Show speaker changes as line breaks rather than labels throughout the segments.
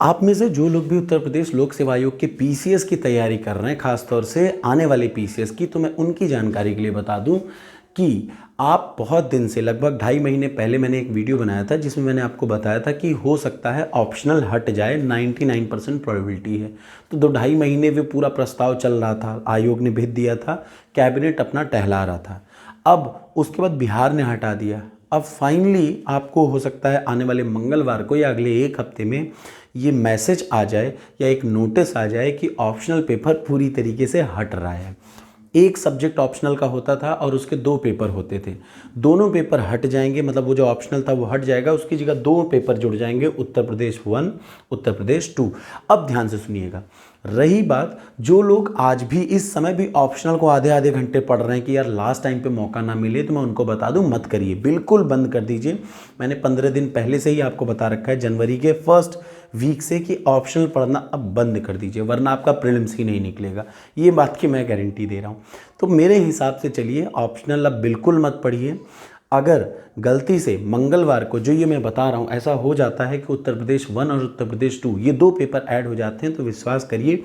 आप में से जो लोग भी उत्तर प्रदेश लोक सेवा आयोग के पीसीएस की तैयारी कर रहे हैं, खासतौर से आने वाले पीसीएस की, तो मैं उनकी जानकारी के लिए बता दूं कि आप बहुत दिन से लगभग 2.5 महीने पहले मैंने एक वीडियो बनाया था जिसमें मैंने आपको बताया था कि हो सकता है ऑप्शनल हट जाए, 99% प्रोबेबिलिटी है। तो 2-2.5 महीने वो पूरा प्रस्ताव चल रहा था, आयोग ने भेज दिया था, कैबिनेट अपना टहला रहा था। अब उसके बाद बिहार ने हटा दिया। अब फाइनली आपको हो सकता है आने वाले मंगलवार को या अगले एक हफ्ते में ये मैसेज आ जाए या एक नोटिस आ जाए कि ऑप्शनल पेपर पूरी तरीके से हट रहा है। एक सब्जेक्ट ऑप्शनल का होता था और उसके 2 पेपर होते थे, दोनों पेपर हट जाएंगे, मतलब वो जो ऑप्शनल था वो हट जाएगा, उसकी जगह 2 पेपर जुड़ जाएंगे, उत्तर प्रदेश 1, उत्तर प्रदेश 2। अब ध्यान से सुनिएगा, रही बात जो लोग आज भी इस समय भी ऑप्शनल को आधे आधे घंटे पढ़ रहे हैं कि यार लास्ट टाइम पे मौका ना मिले, तो मैं उनको बता दूं मत करिए, बिल्कुल बंद कर दीजिए। मैंने 15 दिन पहले से ही आपको बता रखा है, जनवरी के फर्स्ट वीक से, कि ऑप्शनल पढ़ना अब बंद कर दीजिए, वरना आपका प्रीलिम्स ही नहीं निकलेगा। ये बात की मैं गारंटी दे रहा हूँ। तो मेरे हिसाब से चलिए ऑप्शनल अब बिल्कुल मत पढ़िए। अगर गलती से मंगलवार को जो ये मैं बता रहा हूँ ऐसा हो जाता है कि उत्तर प्रदेश 1 और उत्तर प्रदेश 2 ये 2 पेपर ऐड हो जाते हैं, तो विश्वास करिए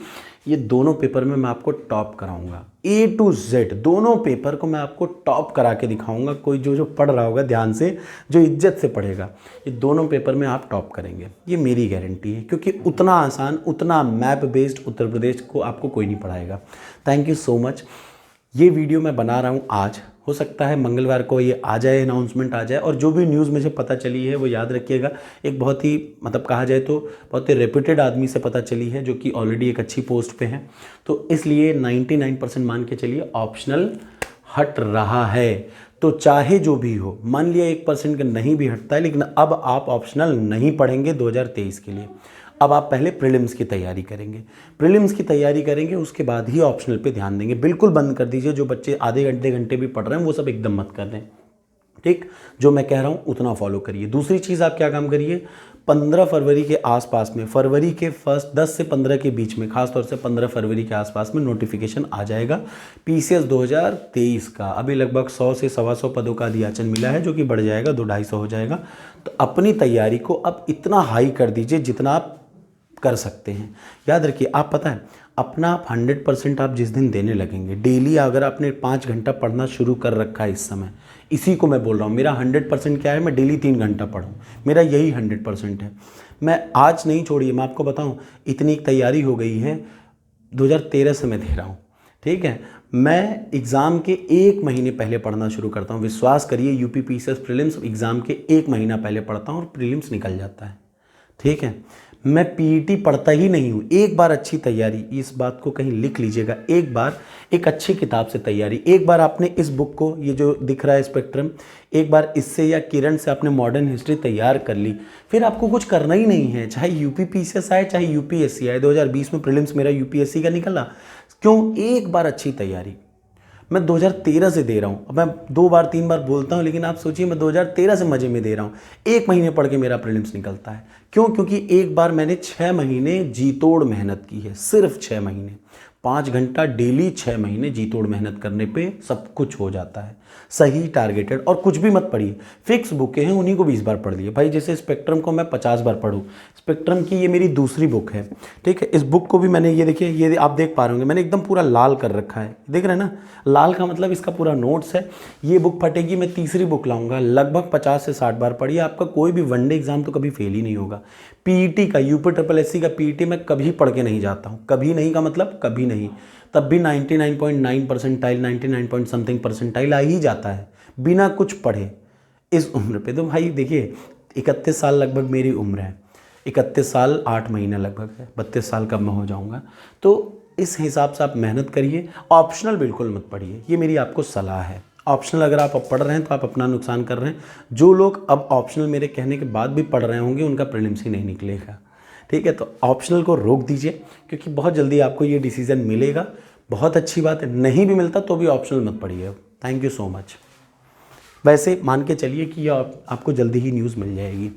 ये दोनों पेपर में मैं आपको टॉप कराऊंगा, A to Z दोनों पेपर को मैं आपको टॉप करा के दिखाऊंगा। कोई जो पढ़ रहा होगा ध्यान से, जो इज्जत से पढ़ेगा, ये दोनों पेपर में आप टॉप करेंगे, ये मेरी गारंटी है, क्योंकि उतना आसान, उतना मैप बेस्ड उत्तर प्रदेश को आपको कोई नहीं पढ़ाएगा। Thank you so much. ये वीडियो मैं बना रहा हूँ आज, हो सकता है मंगलवार को ये आ जाए, अनाउंसमेंट आ जाए, और जो भी न्यूज़ मुझे पता चली है वो याद रखिएगा, एक बहुत ही मतलब कहा जाए तो बहुत ही रेप्यूटेड आदमी से पता चली है, जो कि ऑलरेडी एक अच्छी पोस्ट पे है। तो इसलिए 99% मान के चलिए ऑप्शनल हट रहा है। तो चाहे जो भी हो, मान लिया 1% का नहीं भी हटता है, लेकिन अब आप ऑप्शनल नहीं पढ़ेंगे 2023 के लिए। अब आप पहले प्रीलिम्स की तैयारी करेंगे, प्रीलिम्स की तैयारी करेंगे, उसके बाद ही ऑप्शनल पे ध्यान देंगे। बिल्कुल बंद कर दीजिए, जो बच्चे आधे घंटे घंटे भी पढ़ रहे हैं वो सब एकदम मत कर दें, ठीक। जो मैं कह रहा हूँ उतना फॉलो करिए। दूसरी चीज़ आप क्या काम करिए, 15 फरवरी के आसपास में, फरवरी के फर्स्ट 10 से 15 के बीच में, खासतौर से 15 फरवरी के आसपास में नोटिफिकेशन आ जाएगा पीसीएस 2023 का। अभी लगभग 100 से 125 पदों का अधियाचन मिला है, जो कि बढ़ जाएगा, 200-250 हो जाएगा। तो अपनी तैयारी को अब इतना हाई कर दीजिए जितना आप कर सकते हैं। याद रखिए, आप पता है अपना आप 100% आप जिस दिन देने लगेंगे, डेली अगर आपने 5 घंटा पढ़ना शुरू कर रखा है इस समय, इसी को मैं बोल रहा हूँ, मेरा 100% क्या है, मैं डेली 3 घंटा पढूं, मेरा यही 100% है। मैं आज नहीं छोड़िए, मैं आपको बताऊँ, इतनी तैयारी हो गई है 2013 से मैं दे रहा हूँ, ठीक है। मैं एग्ज़ाम के 1 महीने पहले पढ़ना शुरू करता हूँ, विश्वास करिए, यूपी पीसीएस प्रीलिम्स एग्ज़ाम के 1 महीना पहले पढ़ता हूँ और प्रीलिम्स निकल जाता है, ठीक है। मैं पीईटी पढ़ता ही नहीं हूँ। एक बार अच्छी तैयारी, इस बात को कहीं लिख लीजिएगा, एक बार एक अच्छी किताब से तैयारी, एक बार आपने इस बुक को, ये जो दिख रहा है स्पेक्ट्रम, एक बार इससे या किरण से आपने मॉडर्न हिस्ट्री तैयार कर ली, फिर आपको कुछ करना ही नहीं है। चाहे यूपी पीसीएस आए, चाहे यूपीएससी आए, 2020 में प्रीलिम्स मेरा यूपीएससी का निकला, क्यों, एक बार अच्छी तैयारी। मैं 2013 से दे रहा हूँ, अब मैं 2 बार 3 बार बोलता हूँ, लेकिन आप सोचिए मैं 2013 से मज़े में दे रहा हूँ। 1 महीने पढ़ के मेरा प्रीलिम्स निकलता है, क्यों, क्योंकि एक बार मैंने 6 महीने जी तोड़ मेहनत की है, सिर्फ 6 महीने, 5 घंटा डेली, 6 महीने जी तोड़ मेहनत करने पे सब कुछ हो जाता है, सही टारगेटेड। और कुछ भी मत पढ़िए, फिक्स बुकें हैं, उन्हीं को 20 बार पढ़ लिए भाई। जैसे स्पेक्ट्रम को मैं 50 बार पढ़ूँ, स्पेक्ट्रम की ये मेरी दूसरी बुक है, ठीक है। इस बुक को भी मैंने, ये देखिए, ये आप देख पा रहे होंगे, मैंने एकदम पूरा लाल कर रखा है, देख रहे हैं ना, लाल का मतलब इसका पूरा नोट्स है। ये बुक फटेगी, मैं तीसरी बुक लाऊंगा, लगभग 50 से 60 बार पढ़िए, आपका कोई भी वनडे एग्जाम तो कभी फेल ही नहीं होगा। पीईटी का, यूपी ट्रिपल एससी का पीईटी मैं कभी पढ़ के नहीं जाता हूँ, कभी नहीं का मतलब कभी नहीं, तब भी 99.9 परसेंटाइल, 99 पॉइंट समथिंग परसेंटाइल आ ही जाता है बिना कुछ पढ़े इस उम्र पे। तो भाई देखिए, 31 साल लगभग मेरी उम्र है, 31 साल 8 महीने लगभग है, 32 साल कब मैं हो जाऊंगा। तो इस हिसाब से आप मेहनत करिए, ऑप्शनल बिल्कुल मत पढ़िए, ये मेरी आपको सलाह है। ऑप्शनल अगर आप अब पढ़ रहे हैं तो आप अपना नुकसान कर रहे हैं। जो लोग अब ऑप्शनल मेरे कहने के बाद भी पढ़ रहे होंगे, उनका प्रीलिम्स ही नहीं निकलेगा, ठीक है। तो ऑप्शनल को रोक दीजिए, क्योंकि बहुत जल्दी आपको ये डिसीजन मिलेगा। बहुत अच्छी बात है, नहीं भी मिलता तो भी ऑप्शनल मत पढ़िए। Thank you so much. वैसे मान के चलिए कि आपको जल्दी ही न्यूज़ मिल जाएगी।